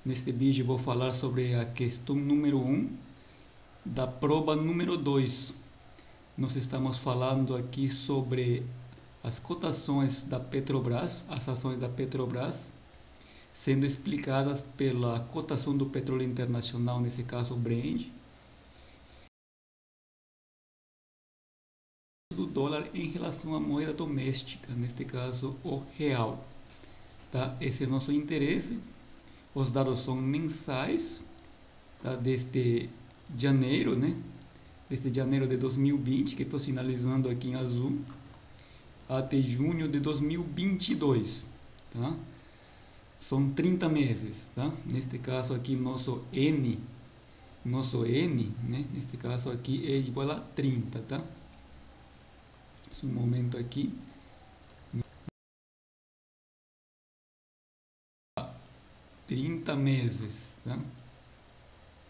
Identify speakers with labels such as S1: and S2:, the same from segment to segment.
S1: Neste vídeo vou falar sobre a questão número 1 da prova número 2. Nós estamos falando aqui sobre as cotações da Petrobras, as ações da Petrobras, sendo explicadas pela cotação do petróleo internacional, nesse caso o Brent, do dólar em relação à moeda doméstica, neste caso o real. Tá? Esse é o nosso interesse. Os dados são mensais, tá? Desde janeiro, né? Desde janeiro de 2020, que estou sinalizando aqui em azul, até junho de 2022, tá? São 30 meses, tá? Neste caso aqui, nosso N, né? Neste caso aqui é igual a 30, tá? Um momento aqui. 30 meses, tá?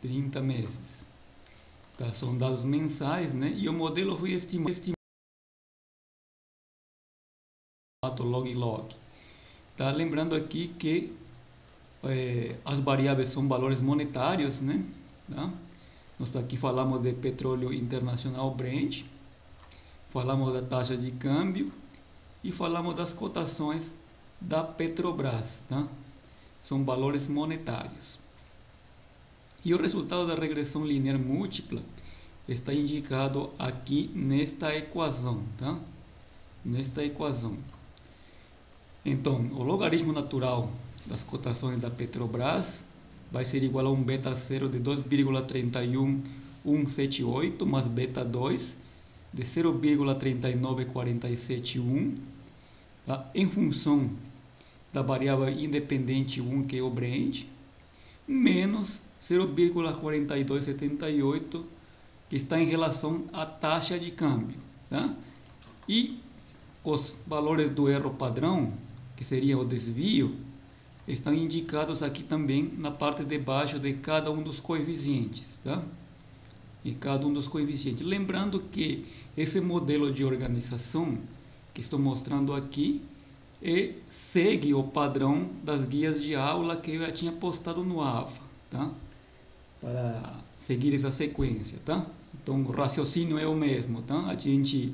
S1: 30 meses. Tá? São dados mensais, né? E o modelo foi estimado log. Tá? Lembrando aqui que as variáveis são valores monetários, né? Tá? Nós aqui falamos de petróleo internacional Brent, falamos da taxa de câmbio e falamos das cotações da Petrobras, tá? São valores monetários. E o resultado da regressão linear múltipla está indicado aqui nesta equação, tá? Nesta equação. Então, o logaritmo natural das cotações da Petrobras vai ser igual a um beta 0 de 2,31178 mais beta 2 de 0,39471, tá? Em função da variável independente 1, que é o Brent, menos 0,4278, que está em relação à taxa de câmbio, tá? E os valores do erro padrão, que seria o desvio, estão indicados aqui também na parte de baixo de cada um dos coeficientes, tá? E cada um dos coeficientes. Lembrando que esse modelo de organização que estou mostrando aqui segue o padrão das guias de aula que eu já tinha postado no AVA, tá? Para seguir essa sequência, tá? Então o raciocínio é o mesmo, tá? A gente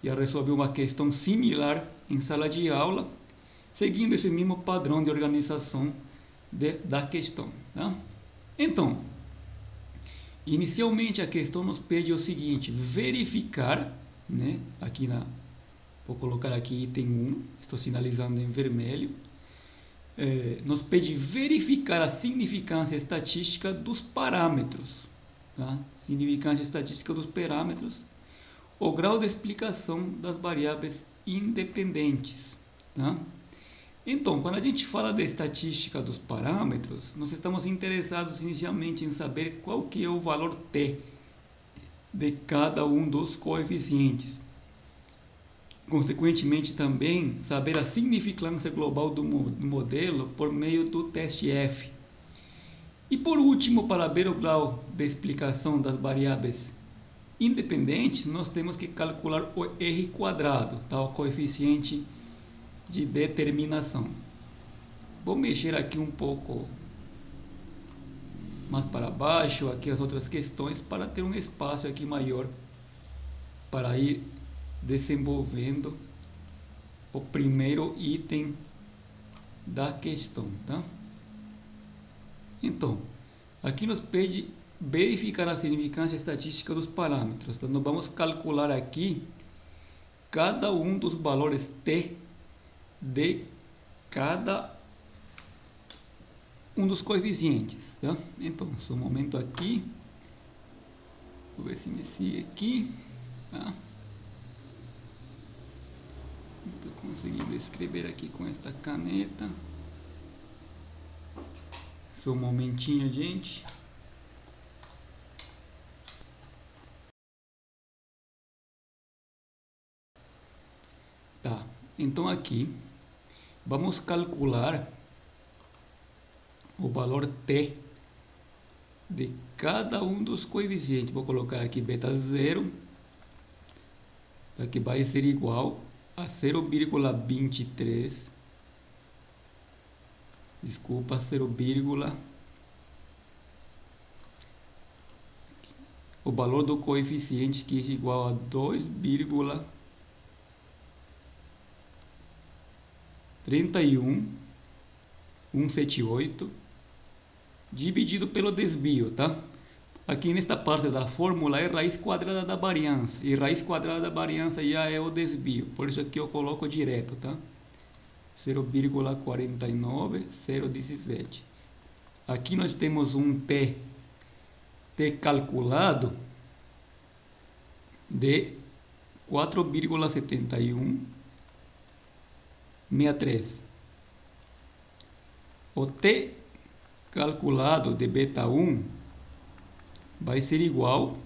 S1: já resolveu uma questão similar em sala de aula, seguindo esse mesmo padrão de organização da questão, tá? Então, inicialmente a questão nos pede o seguinte: verificar, né? Vou colocar aqui item 1, estou sinalizando em vermelho. Nos pede verificar a significância estatística dos parâmetros, tá? Significância estatística dos parâmetros, o grau de explicação das variáveis independentes, tá? Então, quando a gente fala da estatística dos parâmetros, nós estamos interessados inicialmente em saber qual que é o valor T de cada um dos coeficientes. Consequentemente, também saber a significância global do modelo por meio do teste F. E por último, para ver o grau de explicação das variáveis independentes, nós temos que calcular o R quadrado, tá? O coeficiente de determinação. Vou mexer aqui um pouco mais para baixo, aqui as outras questões, para ter um espaço aqui maior para ir desenvolvendo o primeiro item da questão, tá? Então, aqui nos pede verificar a significância estatística dos parâmetros. Então, nós vamos calcular aqui cada um dos valores T de cada um dos coeficientes, tá? Então, só um momento aqui, vou ver se me sigue aqui, tá? Estou conseguindo escrever aqui com esta caneta. Só um momentinho, gente. Tá, então aqui vamos calcular o valor T de cada um dos coeficientes. Vou colocar aqui beta 0, que vai ser igual a 0,23 desculpa, 0, o valor do coeficiente que é igual a 2,31178 dividido pelo desvio, tá? Aqui nesta parte da fórmula é raiz quadrada da variância, e raiz quadrada da variância já é o desvio, por isso aqui eu coloco direto, tá? 0,49017. Aqui nós temos um t calculado de 4,7163. O t calculado de beta 1 vai ser igual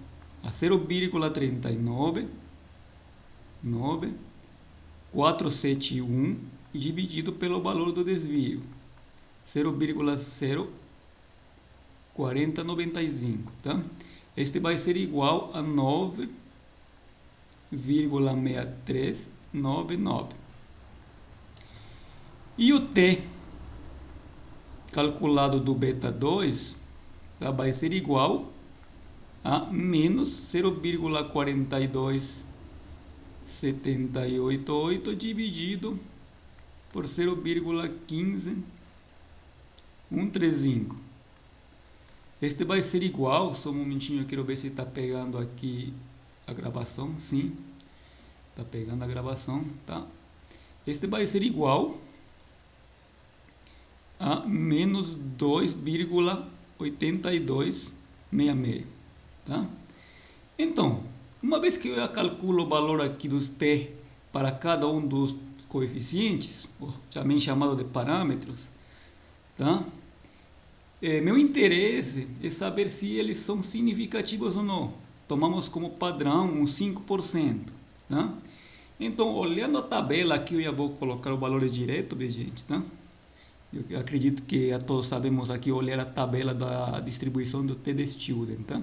S1: a 0,39971 dividido pelo valor do desvio, 0,04095, tá? Este vai ser igual a 9,6399. E o t calculado do beta 2, tá, vai ser igual a menos 0,42788 dividido por 0,15135. Este vai ser igual, só um momentinho, eu quero ver se está pegando aqui a gravação. Sim, está pegando a gravação, tá? Este vai ser igual a menos 2,8266, tá? Então, uma vez que eu já calculo o valor aqui dos t para cada um dos coeficientes, também chamado de parâmetros, tá? Meu interesse é saber se eles são significativos ou não. Tomamos como padrão um 5%, tá? Então, olhando a tabela aqui, eu já vou colocar o valor direto, gente, tá? Eu acredito que todos sabemos aqui olhar a tabela da distribuição do t de student, tá?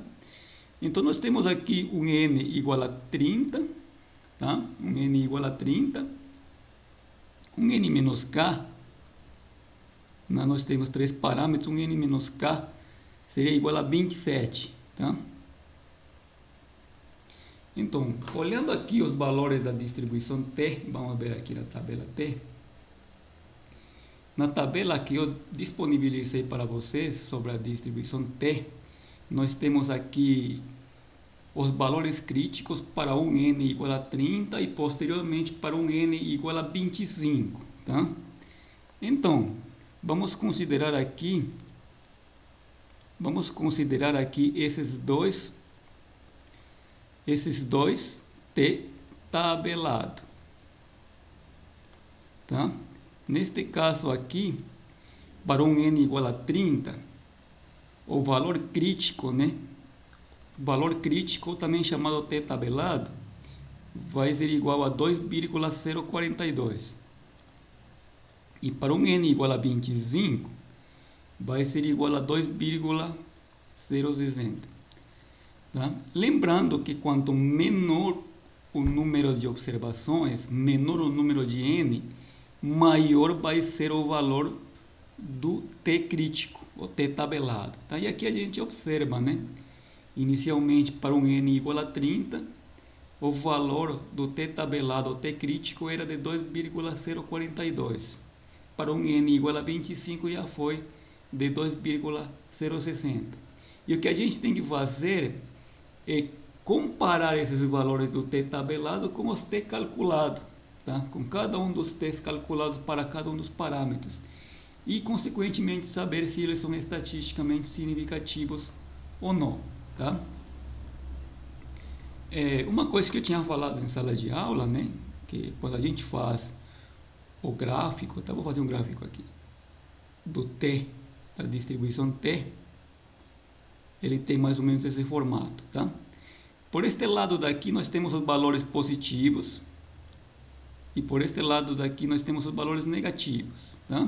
S1: Então, nós temos aqui um n igual a 30, tá? Um n igual a 30, um n menos k, nós temos três parâmetros, um n menos k seria igual a 27, tá? Então, olhando aqui os valores da distribuição t, vamos ver aqui na tabela t. Na tabela que eu disponibilizei para vocês sobre a distribuição t, nós temos aqui os valores críticos para um n igual a 30 e posteriormente para um n igual a 25, tá? Então, vamos considerar aqui esses dois t tabelado, tá? Neste caso aqui, para um n igual a 30, o valor crítico, né? O valor crítico, também chamado t tabelado, vai ser igual a 2,042. E para um n igual a 25, vai ser igual a 2,060. Tá? Lembrando que quanto menor o número de observações, menor o número de n, maior vai ser o valor do t crítico, o t tabelado. Tá? E aqui a gente observa, né? Inicialmente, para um n igual a 30, o valor do t tabelado, o t crítico, era de 2,042. Para um n igual a 25 já foi de 2,060. E o que a gente tem que fazer é comparar esses valores do t tabelado com os t calculados, tá? Com cada um dos t's calculados para cada um dos parâmetros. E, consequentemente, saber se eles são estatisticamente significativos ou não, tá? Uma coisa que eu tinha falado em sala de aula, né? Que quando a gente faz o gráfico, tá? Vou fazer um gráfico aqui do t, da distribuição t, ele tem mais ou menos esse formato, tá? Por este lado daqui nós temos os valores positivos e por este lado daqui nós temos os valores negativos, tá?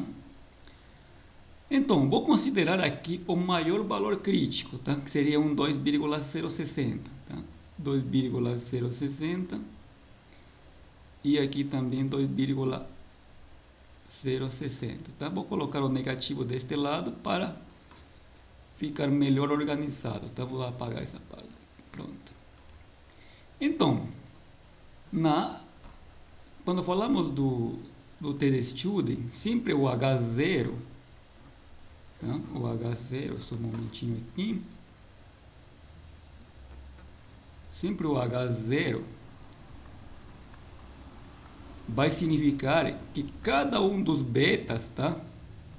S1: Então, vou considerar aqui o maior valor crítico, tá? Que seria um 2,060, tá? 2,060 e aqui também 2,060. 0,60, tá? Vou colocar o negativo deste lado para ficar melhor organizado, tá? Vou apagar essa parte, pronto. Então, quando falamos do TD-Student, sempre o H0, tá? O H0, só um momentinho aqui, sempre o H0 vai significar que cada um dos betas, tá?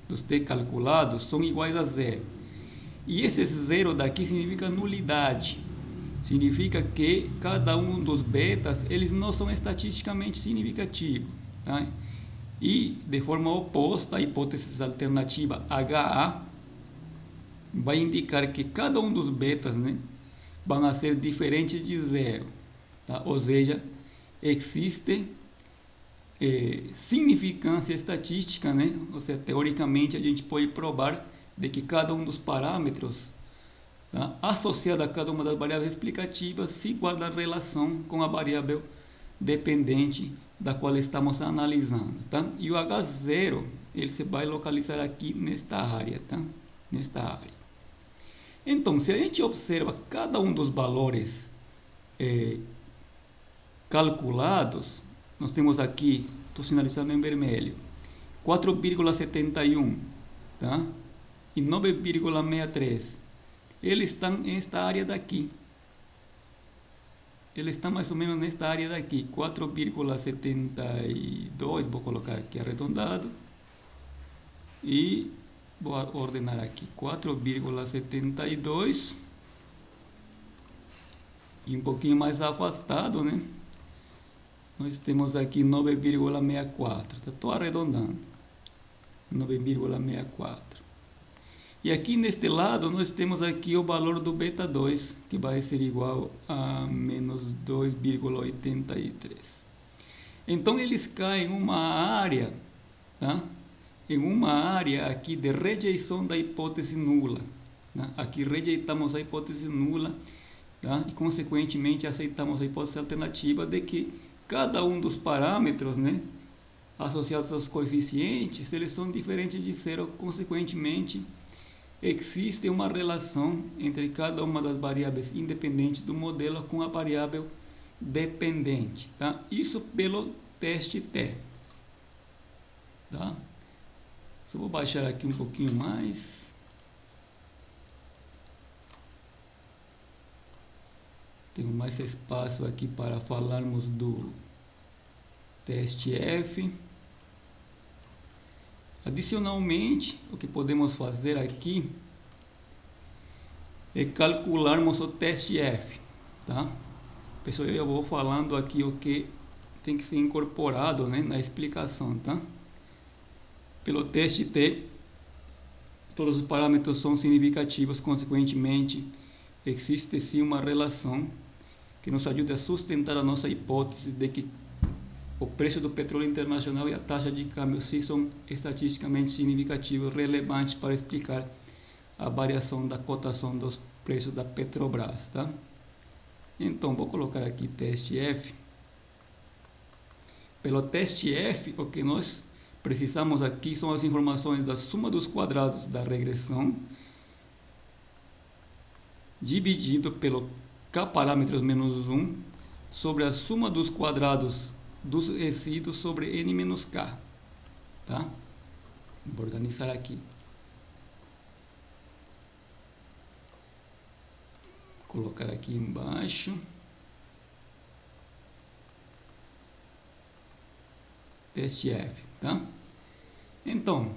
S1: Dos T calculados são iguais a 0. E esse 0 daqui significa nulidade. Significa que cada um dos betas, eles não são estatisticamente significativos, tá? E, de forma oposta, a hipótese alternativa HA vai indicar que cada um dos betas, né, vão a ser diferentes de 0, tá? Ou seja, existe significância estatística, né? Ou seja, teoricamente a gente pode provar de que cada um dos parâmetros, tá, associado a cada uma das variáveis explicativas se guarda relação com a variável dependente da qual estamos analisando, tá? E o H0 ele se vai localizar aqui nesta área, tá? Nesta área. Então, se a gente observa cada um dos valores calculados, nós temos aqui, estou sinalizando em vermelho, 4,71, tá? E 9,63. Eles estão nesta área daqui. Ele está mais ou menos nesta área daqui, 4,72, vou colocar aqui arredondado, e vou ordenar aqui, 4,72, e um pouquinho mais afastado, né? Nós temos aqui 9,64, estou arredondando, 9,64. E aqui neste lado nós temos aqui o valor do beta 2, que vai ser igual a menos 2,83. Então eles caem em uma área, tá? Em uma área aqui de rejeição da hipótese nula, tá? Aqui rejeitamos a hipótese nula, tá? E consequentemente aceitamos a hipótese alternativa de que cada um dos parâmetros, né, associados aos coeficientes, eles são diferentes de 0, consequentemente existe uma relação entre cada uma das variáveis independentes do modelo com a variável dependente, tá? Isso pelo teste T, tá? Só vou baixar aqui um pouquinho mais. Tenho mais espaço aqui para falarmos do teste F. Adicionalmente, o que podemos fazer aqui é calcularmos o teste F, tá? Pessoal, eu vou falando aqui o que tem que ser incorporado, né, na explicação, tá? Pelo teste T, todos os parâmetros são significativos, consequentemente, existe sim uma relação que nos ajuda a sustentar a nossa hipótese de que o preço do petróleo internacional e a taxa de câmbio sim são estatisticamente significativos, relevantes para explicar a variação da cotação dos preços da Petrobras, tá? Então, vou colocar aqui teste F. Pelo teste F, o que nós precisamos aqui são as informações da soma dos quadrados da regressão dividido pelo K parâmetros menos 1 sobre a soma dos quadrados dos resíduos sobre N menos K, tá? Vou organizar aqui. Colocar aqui embaixo. Teste F, tá? Então,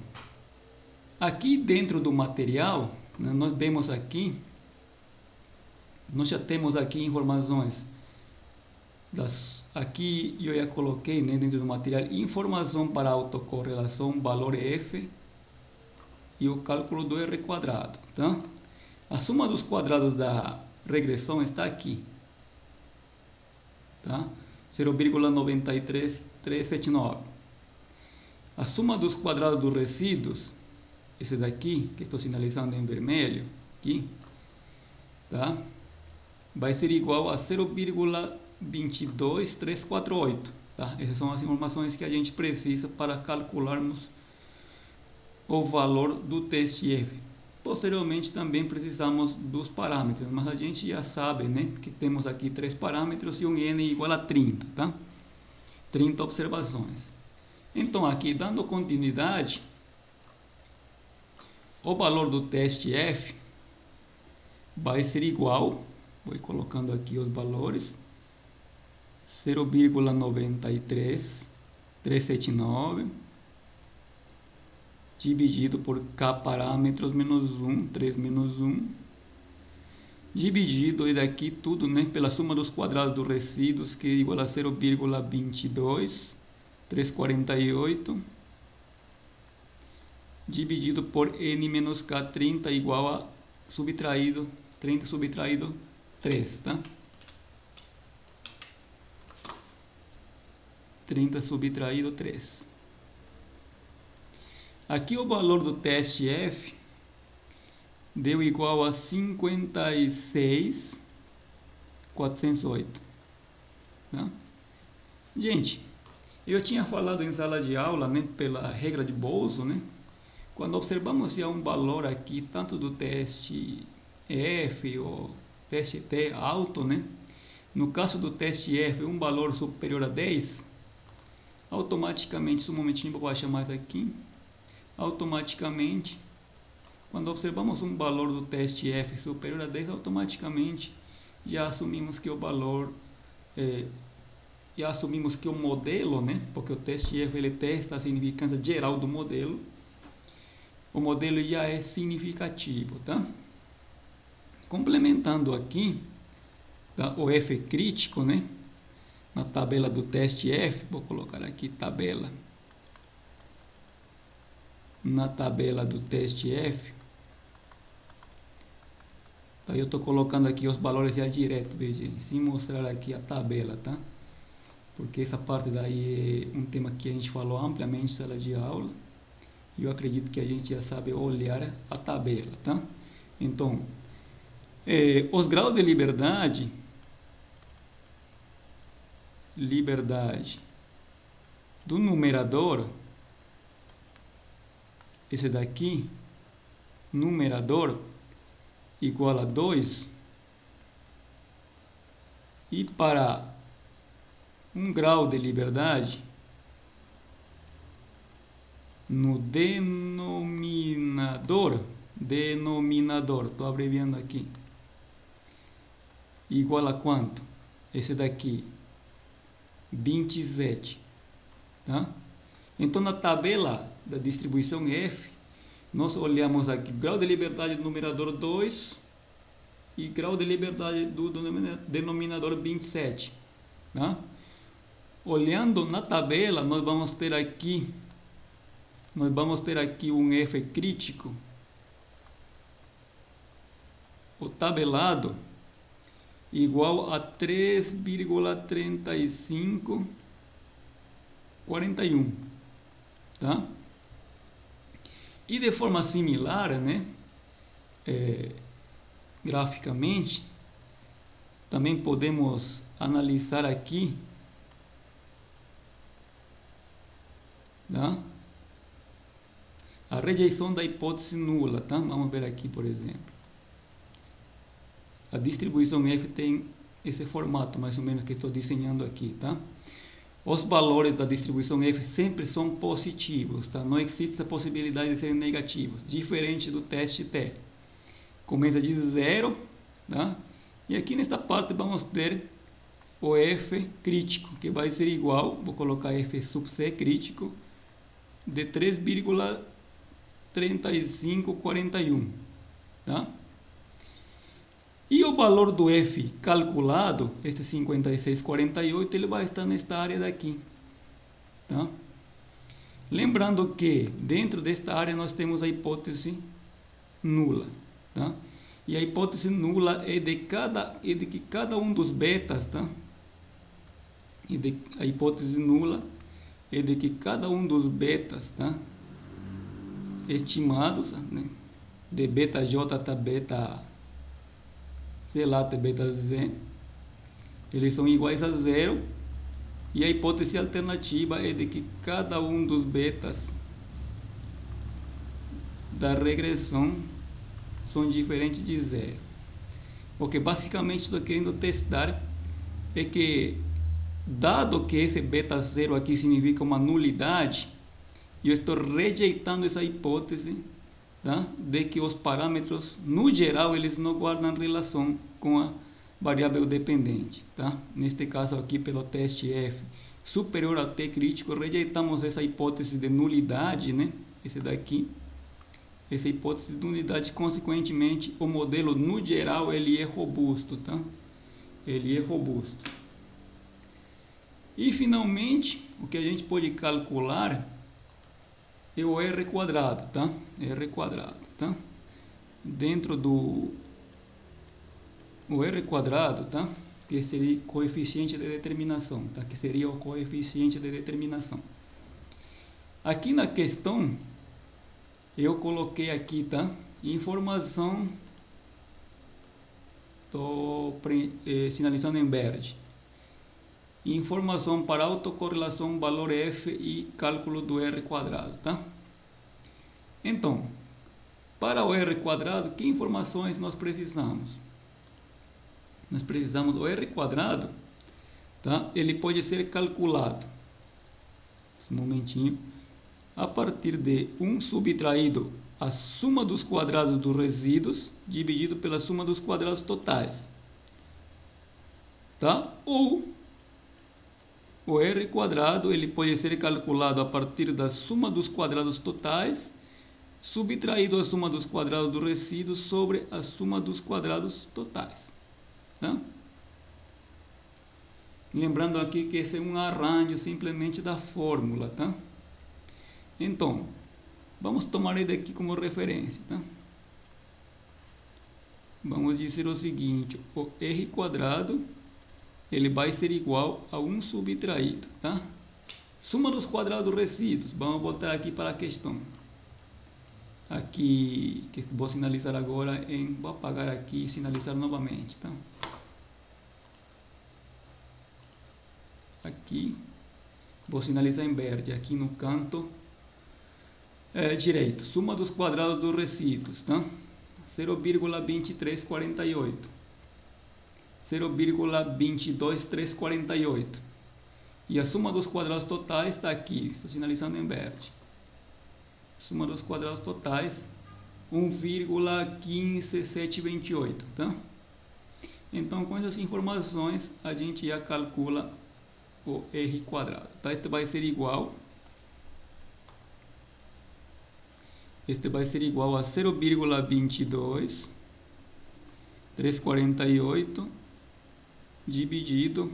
S1: aqui dentro do material, né, nós já temos aqui informações aqui eu já coloquei, né, dentro do material, informação para a autocorrelação valor F e o cálculo do R quadrado, tá? A soma dos quadrados da regressão está aqui, tá? 0,93379. A soma dos quadrados dos resíduos, esse daqui que estou sinalizando em vermelho aqui, tá? Vai ser igual a 0,22348, tá? Essas são as informações que a gente precisa para calcularmos o valor do teste F. Posteriormente também precisamos dos parâmetros, mas a gente já sabe, né, que temos aqui 3 parâmetros e um n igual a 30, tá? 30 observações. Então aqui, dando continuidade, o valor do teste F vai ser igual, vou colocando aqui os valores, 0,93379 dividido por k parâmetros menos 1, 3 menos 1, dividido, e daqui tudo, né, pela soma dos quadrados dos resíduos, que é igual a 0,22, 348, dividido por n menos k, 30 igual a subtraído, 30 subtraído 3, tá? 30 subtraído 3. Aqui o valor do teste F deu igual a 56.408. Tá? Gente, eu tinha falado em sala de aula, né, pela regra de Boltzmann, né, quando observamos já um valor aqui, tanto do teste F ou teste T alto, né, no caso do teste F, um valor superior a 10, automaticamente, um momentinho, vou baixar mais aqui, automaticamente, quando observamos um valor do teste F superior a 10, automaticamente já assumimos que o valor, já assumimos que o modelo, né, porque o teste F ele testa a significância geral do modelo, o modelo já é significativo, tá? Complementando aqui, tá, o F crítico, né, na tabela do teste F, vou colocar aqui tabela. Na tabela do teste F, tá, eu estou colocando aqui os valores já direto, veja, sem mostrar aqui a tabela, tá? Porque essa parte daí é um tema que a gente falou ampliamente em sala de aula, e eu acredito que a gente já sabe olhar a tabela, tá? Então, os graus de liberdade do numerador, esse daqui, numerador igual a 2, e para um grau de liberdade no denominador, estou abreviando aqui, igual a quanto? Esse daqui, 27, tá? Então, na tabela da distribuição F, nós olhamos aqui grau de liberdade do numerador 2 e grau de liberdade do denominador 27. Tá? Olhando na tabela, nós vamos ter aqui um F crítico, o tabelado, igual a 3,3541. Tá? E de forma similar, né, graficamente, também podemos analisar aqui, tá, a rejeição da hipótese nula. Tá? Vamos ver aqui, por exemplo. A distribuição F tem esse formato, mais ou menos, que estou desenhando aqui. Tá? Os valores da distribuição F sempre são positivos, tá? Não existe a possibilidade de serem negativos, diferente do teste T. Começa de 0, tá? E aqui nesta parte vamos ter o F crítico, que vai ser igual, vou colocar F sub C crítico, de 3,3541, tá? E o valor do F calculado, este 5648, ele vai estar nesta área daqui. Tá? Lembrando que dentro desta área nós temos a hipótese nula. Tá? E a hipótese nula é de que cada um dos betas, tá? A hipótese nula é de que cada um dos betas, tá, estimados, né, de beta J até beta, sei lá, até beta Z, eles são iguais a 0, E a hipótese alternativa é de que cada um dos betas da regressão são diferentes de zero. O que basicamente estou querendo testar é que, dado que esse beta zero aqui significa uma nulidade, eu estou rejeitando essa hipótese, tá? De que os parâmetros, no geral, eles não guardam relação com a variável dependente. Tá? Neste caso aqui, pelo teste F superior ao T crítico, rejeitamos essa hipótese de nulidade, né? Esse daqui. Essa hipótese de nulidade, consequentemente, o modelo, no geral, ele é robusto, tá? Ele é robusto. E, finalmente, o que a gente pode calcular é o R quadrado, tá? R quadrado, tá? Dentro do o R quadrado, tá? Que seria coeficiente de determinação, tá? Que seria o coeficiente de determinação. Aqui na questão, eu coloquei aqui, tá? Informação, tô sinalizando em verde. Informação para autocorrelação valor F e cálculo do R quadrado, tá? Então, para o R quadrado, que informações nós precisamos? Nós precisamos do R quadrado, tá? Ele pode ser calculado, um momentinho, a partir de 1 subtraído a soma dos quadrados dos resíduos dividido pela soma dos quadrados totais, tá? Ou o R quadrado, ele pode ser calculado a partir da soma dos quadrados totais subtraído a soma dos quadrados dos resíduos sobre a soma dos quadrados totais, tá? Lembrando aqui que esse é um arranjo simplesmente da fórmula, tá? Então, vamos tomar ele aqui como referência, tá? Vamos dizer o seguinte, o R quadrado, ele vai ser igual a 1 subtraído, tá? Soma dos quadrados dos resíduos. Vamos voltar aqui para a questão. Aqui, que vou sinalizar agora vou apagar aqui e sinalizar novamente, tá? Aqui, vou sinalizar em verde, aqui no canto direito, soma dos quadrados dos resíduos, tá? 0,23448, 0,22348, e a soma dos quadrados totais está aqui, estou sinalizando em verde. Soma dos quadrados totais 1,15728, tá? Então, com essas informações, a gente já calcula o R quadrado, tá? Este vai ser igual a 0,22348 dividido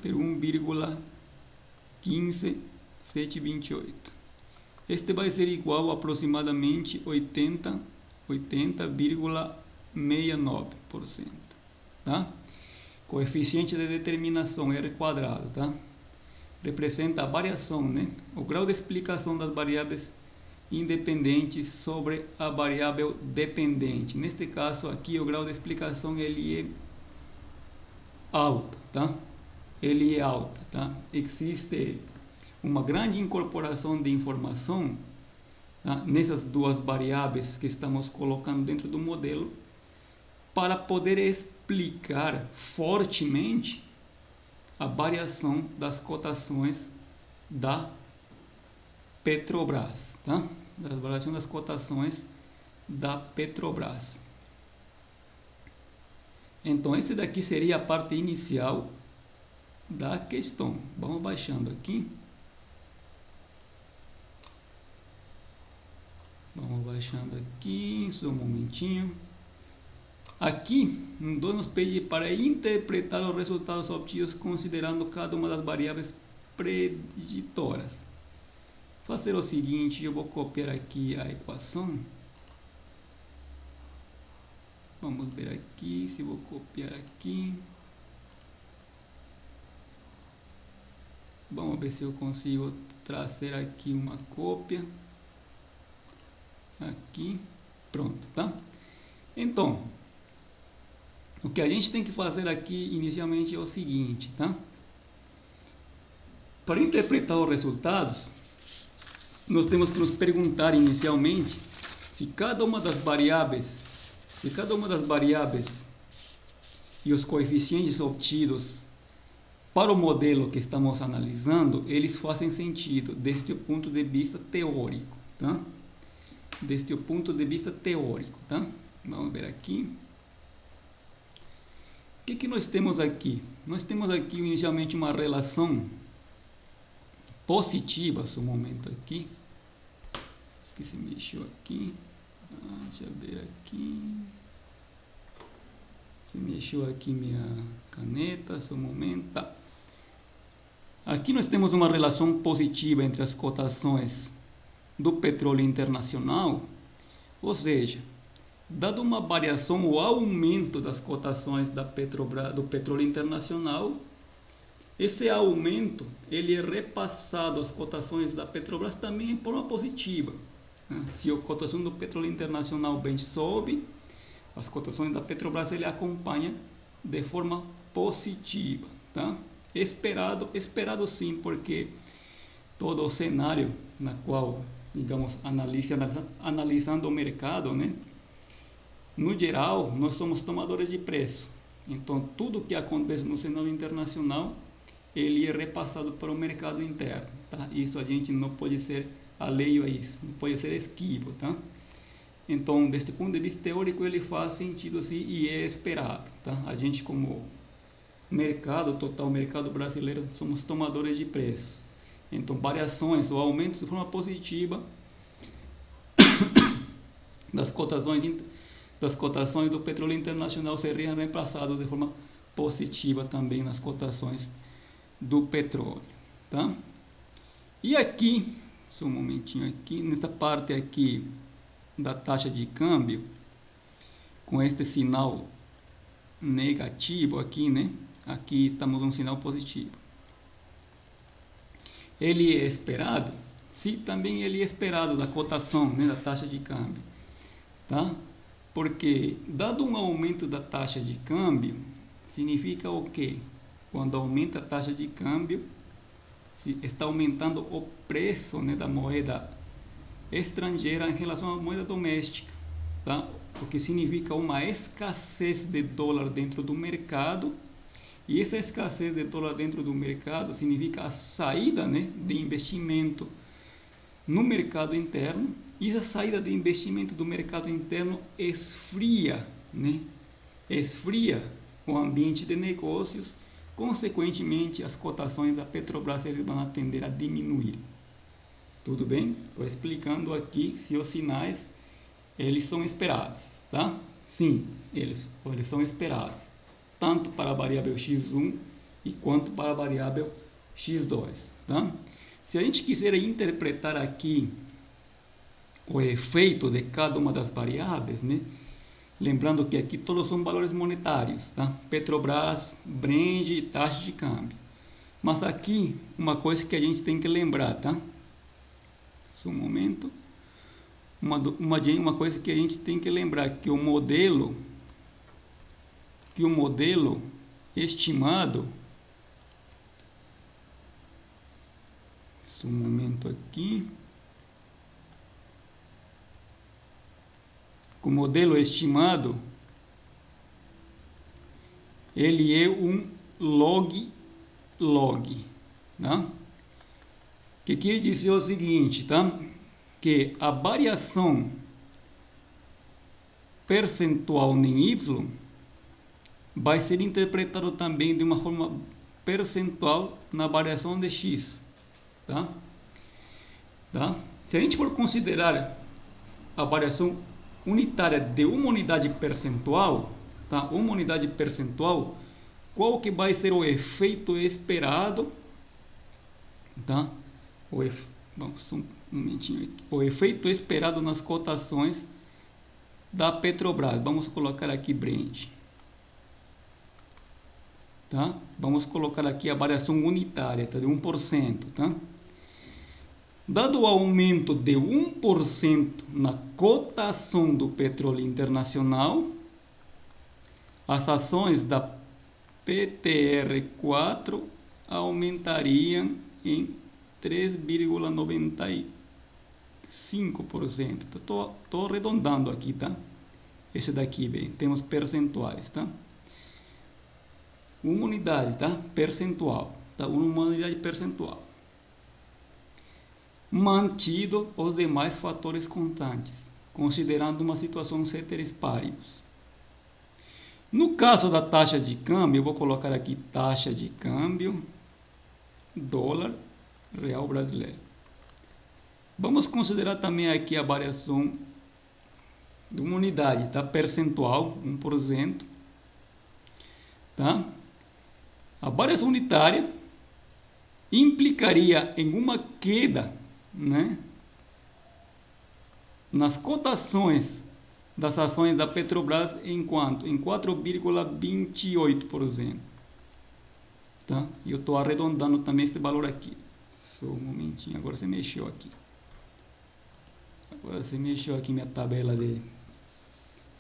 S1: por 1,15728. Este vai ser igual a aproximadamente 80,69%, tá? Coeficiente de determinação R quadrado, tá? Representa a variação, né? O grau de explicação das variáveis independentes sobre a variável dependente. Neste caso aqui, o grau de explicação ele é alto, tá? Ele é alto, tá? Existe uma grande incorporação de informação, tá? Nessas duas variáveis que estamos colocando dentro do modelo para poder explicar fortemente a variação das cotações da Petrobras, tá? Da variação das cotações da Petrobras. Então, esse daqui seria a parte inicial da questão. Vamos baixando aqui. Vamos baixando aqui, só um momentinho. Aqui, nos pede para interpretar os resultados obtidos considerando cada uma das variáveis preditoras. Fazer o seguinte, eu vou copiar aqui a equação. Vamos ver aqui, se vou copiar aqui. Vamos ver se eu consigo trazer aqui uma cópia. Aqui, pronto, tá? Então, o que a gente tem que fazer aqui inicialmente é o seguinte, tá? para interpretar os resultados, nós temos que nos perguntar inicialmente se cada uma das variáveis e os coeficientes obtidos para o modelo que estamos analisando, eles fazem sentido desde o ponto de vista teórico, tá? Desde o ponto de vista teórico, tá? Vamos ver aqui. O que nós temos aqui? Nós temos aqui inicialmente uma relação positiva, só um momento aqui. Esqueci, mexeu aqui. Deixa eu ver aqui. Se mexeu aqui minha caneta, só um momento. Tá. Aqui nós temos uma relação positiva entre as cotações do petróleo internacional, ou seja, dado uma variação ou aumento das cotações da Petrobras, do petróleo internacional, esse aumento ele é repassado às cotações da Petrobras também em forma positiva. Se a cotação do petróleo internacional bem sobe, as cotações da Petrobras ele acompanha de forma positiva, tá? Esperado sim, porque todo o cenário na qual, digamos, analisando o mercado, né? No geral, nós somos tomadores de preço. Então, tudo que acontece no cenário internacional, ele é repassado para o mercado interno, tá? Isso a gente não pode ser alheio a isso, não pode ser esquivo, tá? Então, deste ponto de vista teórico, ele faz sentido assim e é esperado, tá? A gente, como mercado, total mercado brasileiro, somos tomadores de preço. Então, variações ou aumentos de forma positiva das cotações do petróleo internacional seriam reemplaçados de forma positiva também nas cotações do petróleo, tá? E aqui, só um momentinho aqui, nessa parte aqui da taxa de câmbio, com este sinal negativo aqui, né? Aqui estamos um sinal positivo. Ele é esperado? Sim, também ele é esperado da cotação, né, da taxa de câmbio, tá? Porque dado um aumento da taxa de câmbio, significa o quê? Quando aumenta a taxa de câmbio, se está aumentando o preço, né, da moeda estrangeira em relação à moeda doméstica, tá? O que significa uma escassez de dólar dentro do mercado. E essa escassez de dólar dentro do mercado significa a saída, né, de investimento no mercado interno. E essa saída de investimento do mercado interno esfria, né, esfria o ambiente de negócios. Consequentemente, as cotações da Petrobras eles vão tender a diminuir. Tudo bem? Estou explicando aqui se os sinais eles são esperados, tá? Sim, eles são esperados, tanto para a variável x1 e quanto para a variável x2, tá? Se a gente quiser interpretar aqui o efeito de cada uma das variáveis, né? Lembrando que aqui todos são valores monetários, tá? Petrobras, Brent e taxa de câmbio. Mas aqui uma coisa que a gente tem que lembrar, tá? Só um momento. Uma coisa que a gente tem que lembrar, que o modelo estimado, só um momento aqui, o modelo estimado, ele é um log, tá? Que quer dizer o seguinte, tá? Que a variação percentual em y vai ser interpretado também de uma forma percentual na variação de x, tá? Se a gente for considerar a variação unitária de uma unidade percentual, tá? Uma unidade percentual, qual que vai ser o efeito esperado, tá? Vamos um momentinho aqui. O efeito esperado nas cotações da Petrobras. Vamos colocar aqui Brent, tá? Vamos colocar aqui a variação unitária, tá? De 1%, tá? Dado o aumento de 1% na cotação do petróleo internacional, as ações da PTR4 aumentariam em 3,95%. Estou arredondando aqui, tá? Esse daqui, bem, temos percentuais, tá? Uma unidade, tá? Percentual, tá? Uma unidade percentual. Mantido os demais fatores constantes, considerando uma situação ceteris paribus. No caso da taxa de câmbio, eu vou colocar aqui taxa de câmbio, dólar, real brasileiro. Vamos considerar também aqui a variação de uma unidade, tá? Percentual, 1%, tá? A variação unitária implicaria em uma queda, né, nas cotações das ações da Petrobras em quanto? Em 4,28%. Tá? E eu estou arredondando também este valor aqui. Só um momentinho, agora você mexeu aqui. Agora você mexeu aqui minha tabela de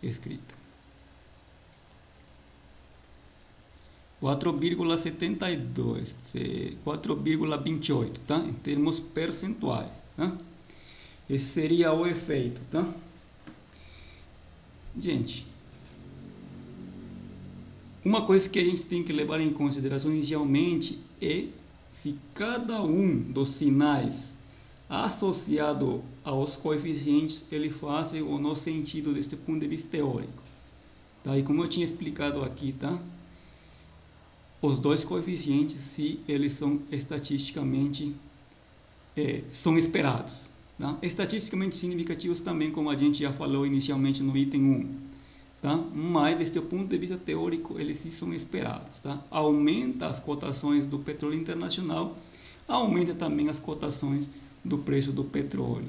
S1: escrita. 4,72, 4,28, tá? Em termos percentuais, tá? Esse seria o efeito, tá? Gente, uma coisa que a gente tem que levar em consideração inicialmente é se cada um dos sinais associado aos coeficientes ele faz ou não sentido deste ponto de vista teórico, tá? E como eu tinha explicado aqui, tá? Os dois coeficientes, se eles são estatisticamente são esperados, tá? Estatisticamente significativos também, como a gente já falou inicialmente no item 1, tá? Mas desde o ponto de vista teórico eles sim são esperados, tá? Aumenta as cotações do petróleo internacional, aumenta também as cotações do preço do petróleo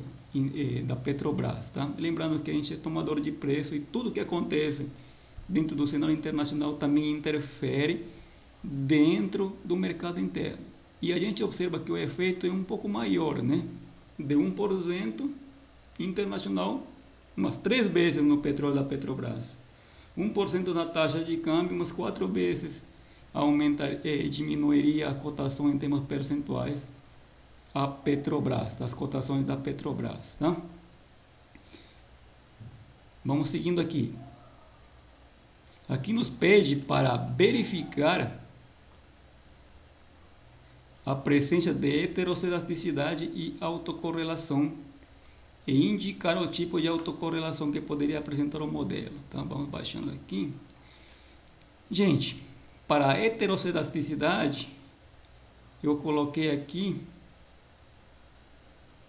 S1: da Petrobras, tá? Lembrando que a gente é tomador de preço e tudo que acontece dentro do cenário internacional também interfere dentro do mercado interno. E a gente observa que o efeito é um pouco maior, né? De 1% internacional, umas 3 vezes no petróleo da Petrobras. 1% na taxa de câmbio, umas 4 vezes diminuiria a cotação em termos percentuais a Petrobras, as cotações da Petrobras, tá? Vamos seguindo aqui. Aqui nos pede para verificar a presença de heterocelasticidade e autocorrelação e indicar o tipo de autocorrelação que poderia apresentar o modelo, tá? Vamos baixando aqui. Gente, para a heterocelasticidade, eu coloquei aqui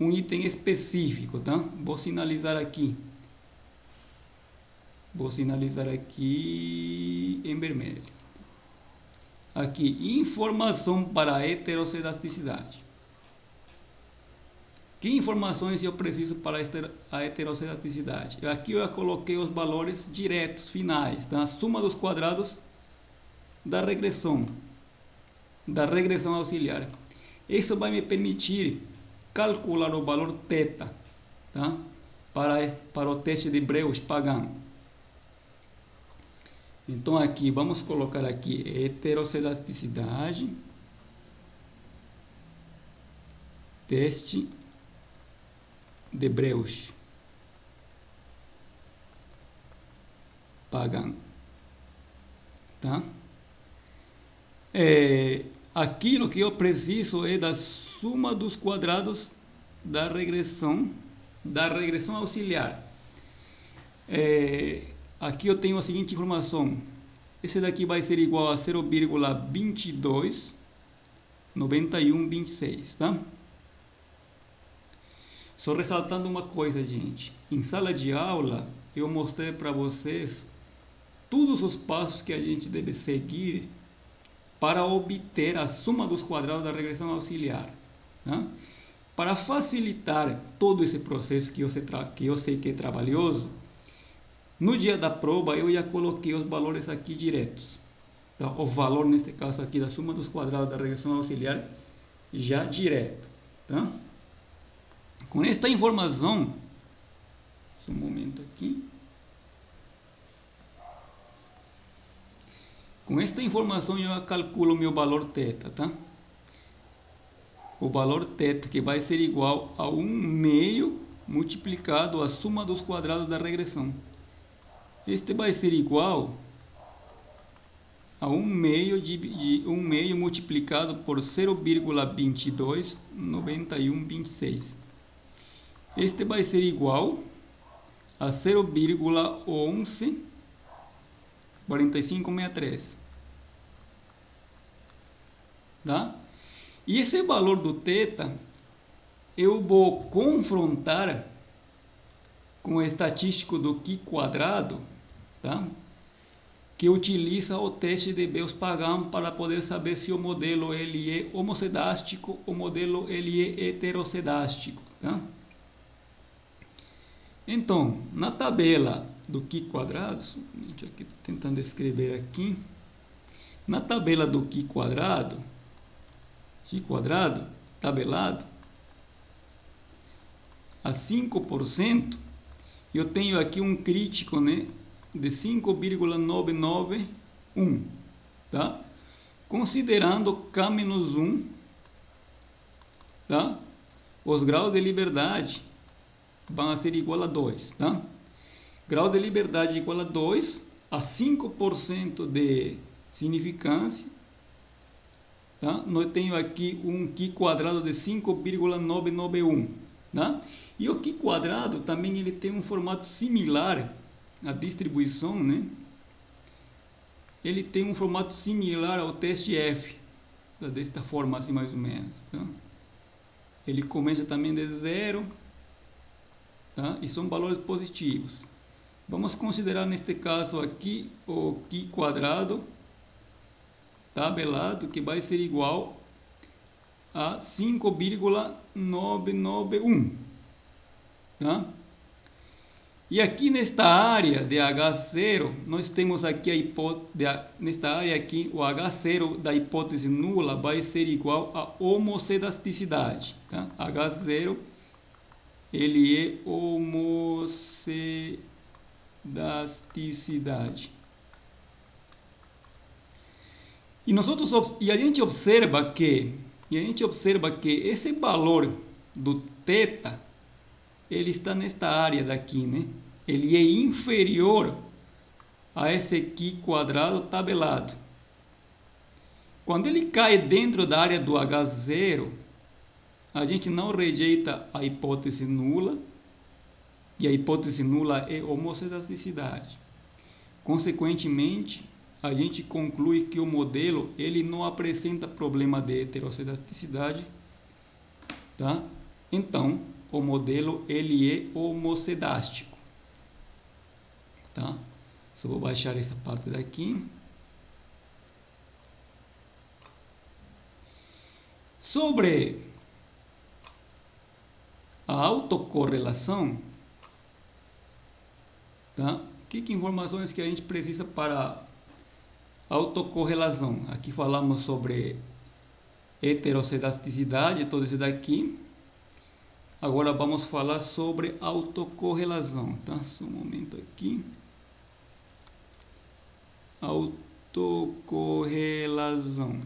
S1: um item específico, tá? Vou sinalizar aqui em vermelho. Aqui, informação para a heterocelasticidade. Que informações eu preciso para a heterocelasticidade? Aqui eu já coloquei os valores diretos, finais, tá? A soma dos quadrados da regressão auxiliar. Isso vai me permitir calcular o valor θ, tá? Para o teste de Breusch-Pagan. Então aqui, vamos colocar aqui heterocelasticidade, teste de Breusch-Pagan, tá? Aquilo que eu preciso é da soma dos quadrados da regressão auxiliar. Aqui eu tenho a seguinte informação. Esse daqui vai ser igual a 0,229126, tá? Só ressaltando uma coisa, gente. Em sala de aula, eu mostrei para vocês todos os passos que a gente deve seguir para obter a soma dos quadrados da regressão auxiliar, tá? Para facilitar todo esse processo que eu sei que é trabalhoso, no dia da prova eu já coloquei os valores aqui diretos, tá? O valor nesse caso aqui da soma dos quadrados da regressão auxiliar já direto, tá? Com esta informação, um momento aqui. Com esta informação eu calculo meu valor θ, tá? o valor θ, que vai ser igual a 1 meio multiplicado a soma dos quadrados da regressão. Este vai ser igual a 1 meio de 1 meio multiplicado por 0,229126. Este vai ser igual a 0,114563. Tá? E esse valor do θ eu vou confrontar com o estatístico do Q quadrado, tá? Que utiliza o teste de Beus-Pagán para poder saber se o modelo ele é homocedástico ou o modelo ele é heterocedástico, tá? Então, na tabela do Q quadrado, aqui estou tentando escrever aqui, na tabela do Q quadrado, tabelado, a 5%, eu tenho aqui um crítico, né, de 5,991, tá? Considerando K-1, tá? Os graus de liberdade vão ser igual a 2, tá? Grau de liberdade igual a 2, a 5% de significância, tá? Nós temos aqui um Q quadrado de 5,991, tá? E o Q quadrado também ele tem um formato similar à distribuição, né? Ele tem um formato similar ao teste F, tá? Desta forma assim mais ou menos, tá? Ele começa também de 0, tá? E são valores positivos. Vamos considerar neste caso aqui o Q quadrado tabelado, que vai ser igual a 5,991, tá? E aqui nesta área de H0, nós temos aqui a hipótese, nesta área aqui, o H0 da hipótese nula vai ser igual a homocedasticidade, tá? H0, ele é homocedasticidade. E a gente observa que esse valor do θ, ele está nesta área daqui, né? Ele é inferior a esse Q quadrado tabelado. Quando ele cai dentro da área do H0, a gente não rejeita a hipótese nula, e a hipótese nula é homocedasticidade. Consequentemente, a gente conclui que o modelo ele não apresenta problema de heterocedasticidade, tá? Então, o modelo ele é homocedástico, tá? Só vou baixar essa parte daqui. Sobre a autocorrelação, tá? Que informações que a gente precisa para autocorrelação? Aqui falamos sobre heterocedasticidade, tudo isso daqui. Agora vamos falar sobre autocorrelação, tá? Só um momento aqui. Autocorrelação.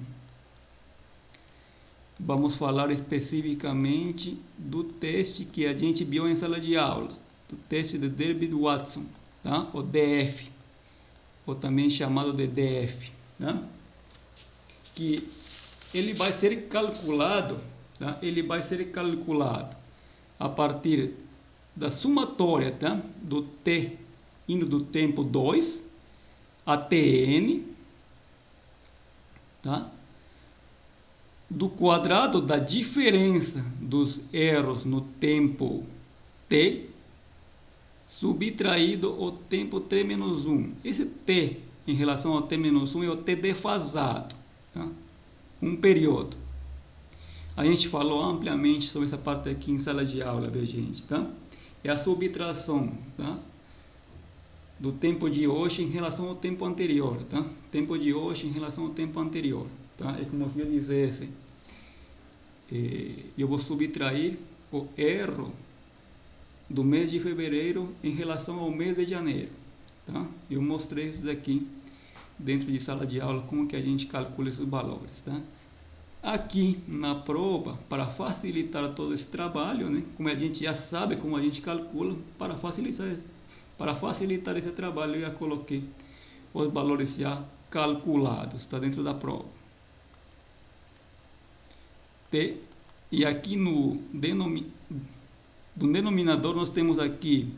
S1: Vamos falar especificamente do teste que a gente viu em sala de aula, do teste de Derby-Watson, tá? O DF, ou também chamado de DF, tá? Que ele vai ser calculado, tá? Ele vai ser calculado a partir da somatória, tá? Do t indo do tempo 2 até n, tá? Do quadrado da diferença dos erros no tempo t, subtraído o tempo t menos 1. Esse t em relação ao t menos 1 é o t defasado, tá? Um período. A gente falou ampliamente sobre essa parte aqui em sala de aula, viu, gente, tá? É a subtração, tá? Do tempo de hoje em relação ao tempo anterior, tá? Tempo de hoje em relação ao tempo anterior, tá? É como se eu dissesse, eu vou subtrair o erro do mês de fevereiro em relação ao mês de janeiro, tá? Eu mostrei isso daqui dentro de sala de aula, como que a gente calcula esses valores, tá? aqui na prova, para facilitar todo esse trabalho, né? Como a gente já sabe como a gente calcula, para facilitar esse trabalho, eu já coloquei os valores já calculados, está dentro da prova. E aqui no denominador nós temos aqui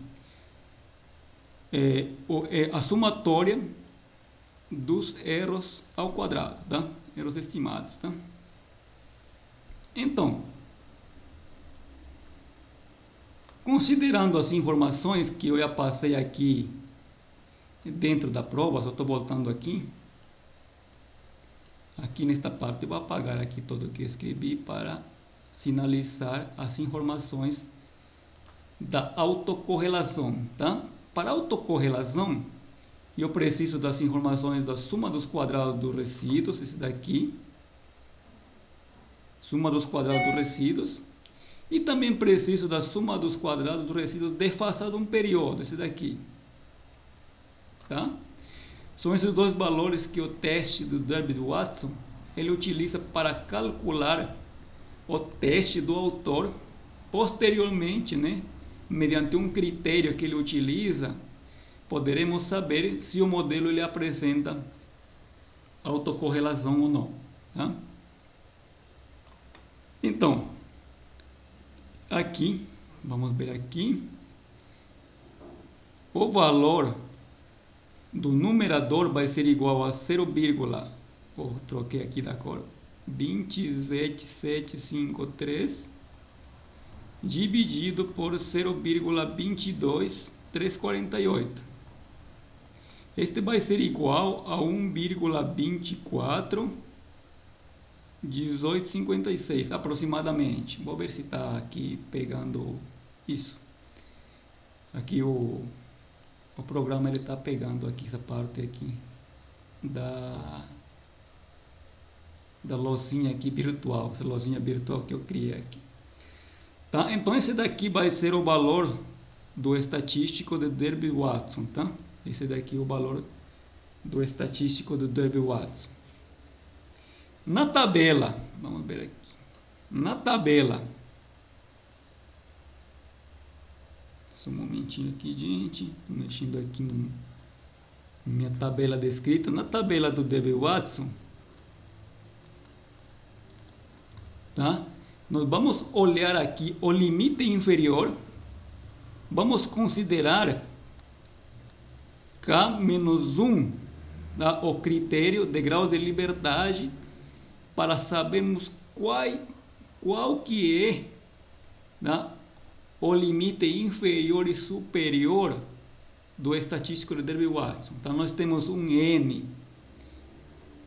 S1: a somatória dos erros ao quadrado, tá? Erros estimados, tá? Então, considerando as informações que eu já passei aqui dentro da prova, só estou voltando aqui nesta parte, eu vou apagar aqui tudo o que eu escrevi para sinalizar as informações da autocorrelação, tá? Para autocorrelação, eu preciso das informações da soma dos quadrados dos resíduos, esse daqui, soma dos quadrados dos resíduos, e também preciso da soma dos quadrados dos resíduos desfasado um período, esse daqui, tá? São esses dois valores que o teste do Derby-Watson ele utiliza para calcular o teste do autor. Posteriormente, né, mediante um critério que ele utiliza, poderemos saber se o modelo ele apresenta autocorrelação ou não, tá? Então, aqui, vamos ver aqui, o valor do numerador vai ser igual a 0, troquei aqui da cor, 27753 dividido por 0,22348. Este vai ser igual a 1,241856 aproximadamente. Vou ver se está aqui pegando isso. Aqui o programa ele está pegando aqui essa parte aqui da lozinha aqui virtual, essa lozinha virtual que eu criei aqui. Tá? Então esse daqui vai ser o valor do estatístico de Derby-Watson, tá? Esse daqui é o valor do estatístico do Derby-Watson. Na tabela, vamos ver aqui. Na tabela, só um momentinho aqui, gente. Estou mexendo aqui na minha tabela descrita. Na tabela do Derby-Watson, tá? Nós vamos olhar aqui o limite inferior. Vamos considerar K-1, tá? O critério de graus de liberdade para sabermos qual que é, tá? O limite inferior e superior do estatístico de Derby-Watson. Então nós temos um N.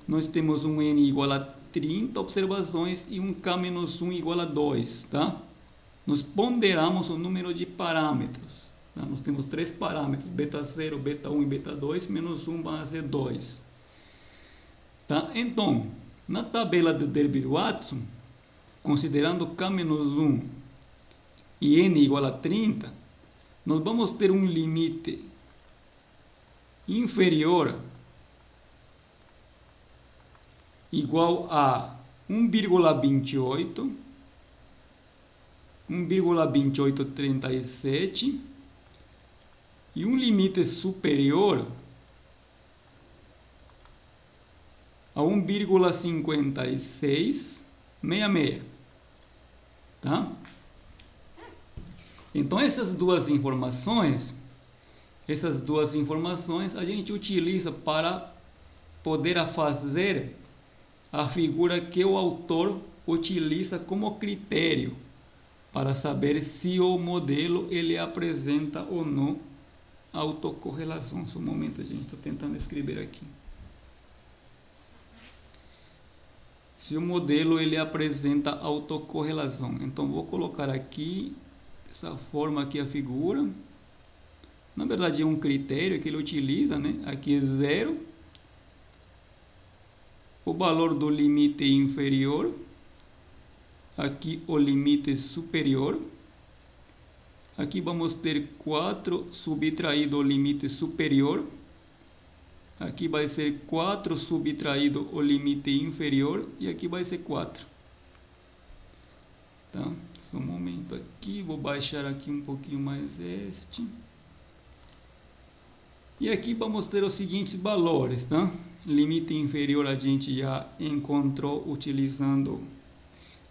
S1: Nós temos um N igual a 30 observações e um K-1 igual a 2, tá? Nós ponderamos o número de parâmetros, tá? Nós temos 3 parâmetros, beta 0, beta 1 e beta 2, menos 1 vai ser 2. Tá? Então, na tabela do Derby-Watson, considerando K-1 e N igual a 30, nós vamos ter um limite inferior igual a 1,28, 1,2837 e um limite superior a 1,5666, tá? Então essas duas informações a gente utiliza para poder fazer a figura que o autor utiliza como critério para saber se o modelo ele apresenta ou não autocorrelação. Só um momento, gente, estou tentando escrever aqui. Se o modelo ele apresenta autocorrelação, então vou colocar aqui dessa forma aqui a figura. Na verdade é um critério que ele utiliza, né? Aqui é 0. O valor do limite inferior, aqui o limite superior, aqui vamos ter 4 subtraído o limite superior, aqui vai ser 4 subtraído o limite inferior e aqui vai ser 4. tá? Só um momento aqui, vou baixar aqui um pouquinho mais este. E aqui vamos ter os seguintes valores, tá? Limite inferior a gente já encontrou utilizando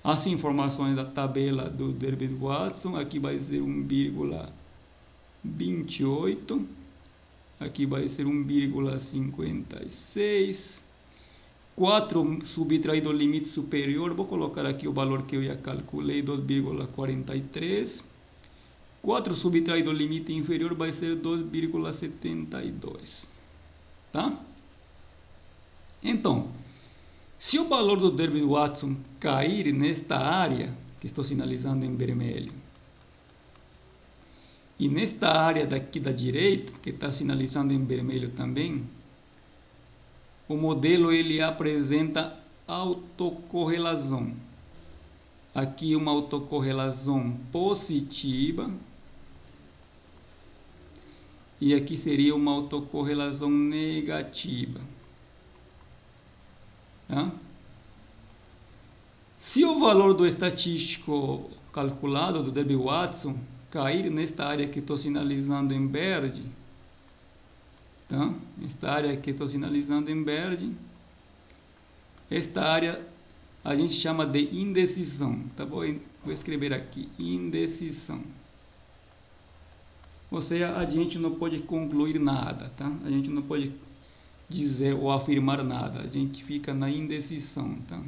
S1: as informações da tabela do Derby-Watson. Aqui vai ser 1,28. Aqui vai ser 1,56. 4 subtraído limite superior, vou colocar aqui o valor que eu já calculei, 2,43. 4 subtraído limite inferior vai ser 2,72. Tá? Então, se o valor do Derby-Watson cair nesta área, que estou sinalizando em vermelho, e nesta área daqui da direita, que está sinalizando em vermelho também, o modelo ele apresenta autocorrelação. Aqui uma autocorrelação positiva. E aqui seria uma autocorrelação negativa. Tá? Se o valor do estatístico calculado do Derby-Watson cair nesta área que estou sinalizando em verde, tá? Esta área que estou sinalizando em verde, esta área a gente chama de indecisão, tá bom? Vou escrever aqui, indecisão. Ou seja, a gente não pode concluir nada, tá? A gente não pode dizer ou afirmar nada, a gente fica na indecisão, tá?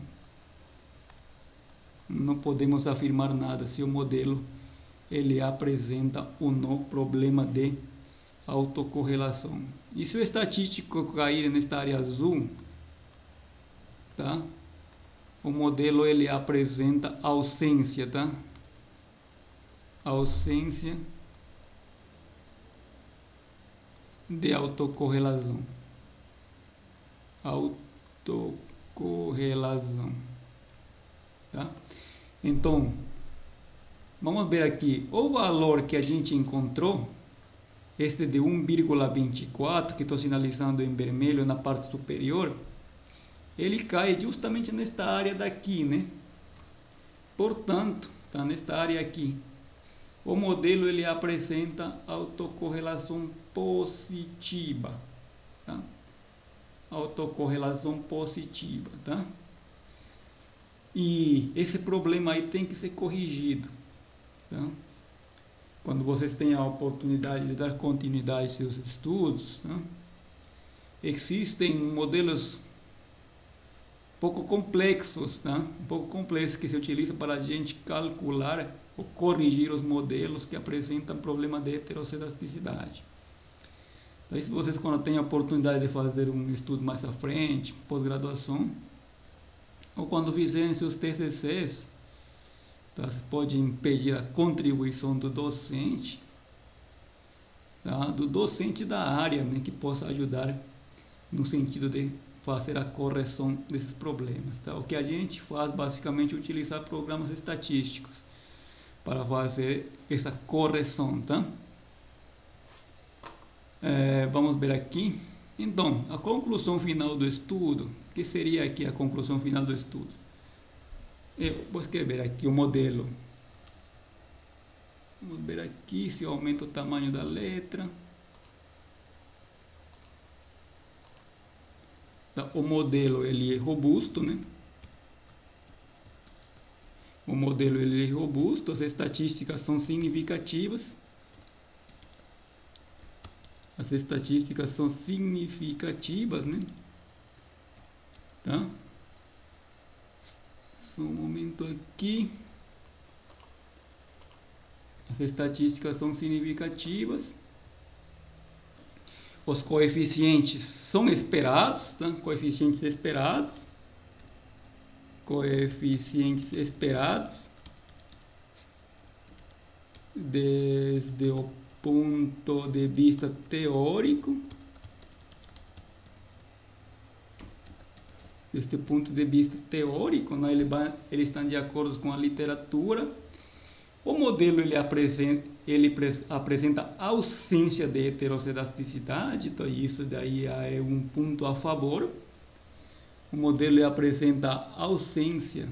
S1: Não podemos afirmar nada se o modelo ele apresenta ou não problema de autocorrelação. E se o estatístico cair nesta área azul, tá? O modelo ele apresenta ausência, tá? Ausência de autocorrelação. Autocorrelação, tá? Então, vamos ver aqui o valor que a gente encontrou. Este de 1,24, que estou sinalizando em vermelho na parte superior, ele cai justamente nesta área daqui, né? Portanto, tá nesta área aqui. O modelo ele apresenta autocorrelação positiva, tá? Autocorrelação positiva, tá? E esse problema aí tem que ser corrigido, tá? Quando vocês têm a oportunidade de dar continuidade aos seus estudos, né? Existem modelos pouco complexos, tá? Um pouco complexos que se utiliza para a gente calcular ou corrigir os modelos que apresentam problema de heterossedasticidade. Então, se vocês quando têm a oportunidade de fazer um estudo mais à frente, pós-graduação, ou quando fizerem seus TCCs, tá? Vocês podem pedir a contribuição do docente, tá? Do docente da área, né? Que possa ajudar no sentido de fazer a correção desses problemas, tá? O que a gente faz basicamente é utilizar programas estatísticos para fazer essa correção, tá? Vamos ver aqui. Então, a conclusão final do estudo, que seria aqui a conclusão final do estudo? Eu vou escrever aqui o modelo. Vamos ver aqui se eu aumento o tamanho da letra. Tá, o modelo ele é robusto, né? O modelo ele é robusto, as estatísticas são significativas. As estatísticas são significativas, né? Tá? Só um momento aqui. As estatísticas são significativas. Os coeficientes são esperados, tá? Coeficientes esperados. Coeficientes esperados. Desde o ponto de vista teórico. Deste ponto de vista teórico, né, eles estão de acordo com a literatura. O modelo ele apresenta ausência de heterossedasticidade, então isso daí é um ponto a favor. O modelo ele apresenta ausência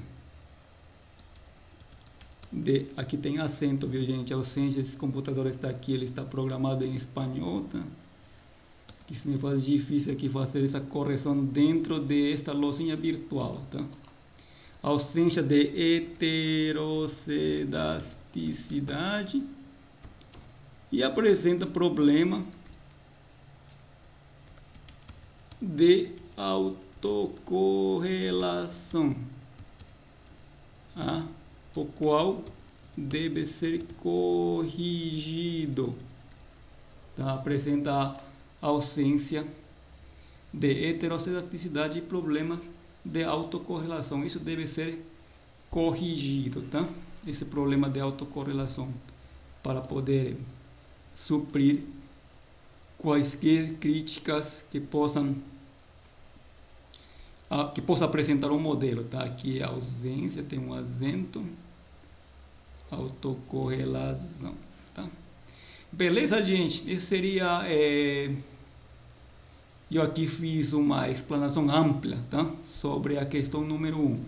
S1: aqui tem acento, viu, gente? A ausência desse computador está aqui, ele está programado em espanhol, tá? Isso me faz difícil aqui fazer essa correção dentro desta lousinha virtual, tá? Ausência de heterocedasticidade e apresenta problema de autocorrelação, tá? O qual deve ser corrigido, tá? Apresenta ausência de heterocedasticidade e problemas de autocorrelação. Isso deve ser corrigido, tá? Esse problema de autocorrelação, para poder suprir quaisquer críticas que possa apresentar um modelo, tá? Aqui é a ausência, tem um acento, autocorrelação, tá? Beleza, gente? Isso seria eu aqui fiz uma explanação ampla, tá? Sobre a questão número 1.